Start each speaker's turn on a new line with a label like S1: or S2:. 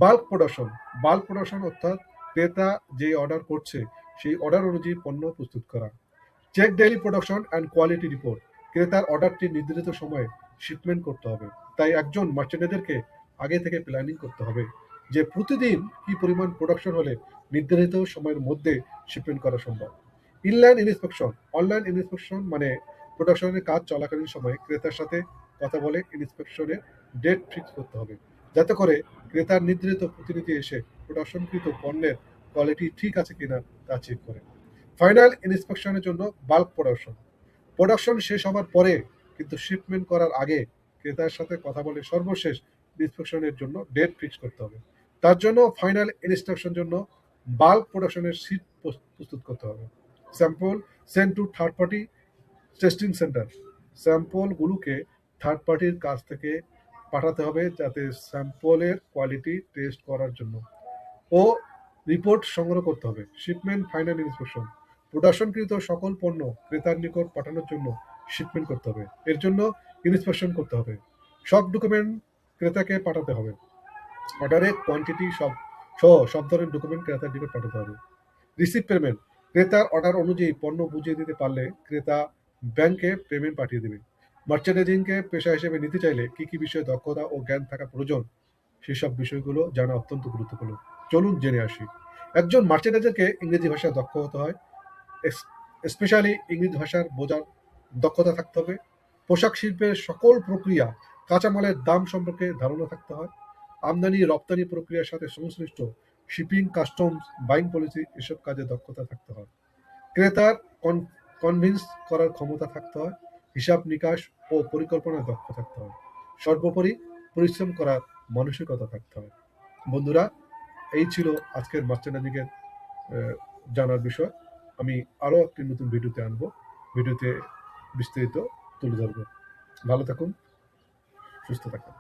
S1: Bulk production অর্থাৎ ক্রেতা যে অর্ডার করছে সেই অর্ডার অনুযায়ী পণ্য প্রস্তুত করা। Check daily production and quality report, ক্রেতার অর্ডারটি নির্ধারিত সময়ে শিপমেন্ট করতে হবে। তাই একজন মার্চেন্ডাইজারকে আগে থেকে প্ল্যানিং করতে হবে যে প্রতিদিন কি পরিমাণ প্রোডাকশন হলে নির্ধারিত সময়ের মধ্যে শিপমেন্ট করা সম্ভব। ইনলাইন ইন্সপেকশন, অনলাইন ইন্সপেকশন মানে প্রোডাকশনের কাজ চলাকালীন সময়ে ক্রেতার সাথে কথা বলে ইন্সপেকশনের ডেট ফিক্স করতে হবে, যাতে করে ক্রেতার নির্ধারিত প্রতিনিধি এসে প্রোডাকশনকৃত পণ্যের কোয়ালিটি ঠিক আছে কিনা তা চেক করে। ফাইনাল ইন্সপেকশনের জন্য প্রোডাকশন শেষ হবার পরে কিন্তু শিপমেন্ট করার আগে ক্রেতার সাথে কথা বলে সর্বশেষ ইন্সপেকশনের জন্য ডেট ফিক্স করতে হবে। তার জন্য ফাইনাল ইন্সপেকশন জন্য বাল্ক প্রোডাকশনের শীট প্রস্তুত করতে হবে। Sample send to third party testing centre, স্যাম্পলগুলোকে থার্ড পার্টির কাছ থেকে পাঠাতে হবে যাতে স্যাম্পলের কোয়ালিটি টেস্ট করার জন্য, ও রিপোর্ট সংগ্রহ করতে হবে। শিপমেন্ট ফাইনাল ইন্সপেকশন, প্রোডাকশনকৃত সকল পণ্য ক্রেতার নিকট পাঠানোর জন্য শিপমেন্ট করতে হবে। এর জন্য ইন্সপেকশন করতে হবে, সব ডকুমেন্ট ক্রেতাকে পাঠাতে হবে। অর্ডারের কোয়ান্টিটি সব ধরনের ডকুমেন্ট ক্রেতার নিকট পাঠাতে হবে। রিসিভ পেমেন্ট, ক্রেতার অর্ডার অনুযায়ী পণ্য বুঝিয়ে দিতে পারলে ক্রেতা ব্যাংকে পেমেন্ট পাঠিয়ে দেবে। মার্চেন্ডাইজিংকে পেশা হিসেবে নিতে চাইলে কি কি বিষয়ে দক্ষতা ও জ্ঞান থাকা প্রয়োজন সেসব বিষয়গুলো জানা অত্যন্ত গুরুত্বপূর্ণ। চলুন জেনে আসি। একজন মার্চেন্ডাইজারকে ইংরেজি ভাষায় দক্ষ হতে হয়, স্পেশালি ইংরেজি ভাষার বোঝার দক্ষতা থাকতে হবে। পোশাক শিল্পের সকল প্রক্রিয়া, কাঁচামালের দাম সম্পর্কে ধারণা থাকতে হয়। আমদানি রপ্তানি প্রক্রিয়ার সাথে সংশ্লিষ্ট শিপিং, কাস্টমস, বাইং পলিসি এসব কাজে দক্ষতা থাকতে হয়। ক্রেতার কনভিন্স করার ক্ষমতা থাকতে হয়। হিসাব নিকাশ ও পরিকল্পনায় দক্ষ থাকতে হয়। সর্বোপরি পরিশ্রম করার মানসিকতা থাকতে হয়। বন্ধুরা, এই ছিল আজকের মার্চেন্ডাইজিংয়ের জানার বিষয়। আমি আরও একটি নতুন ভিডিওতে আনবো, ভিডিওতে বিস্তারিত তুলে ধরবো। ভালো থাকুন, সুস্থ থাকুন।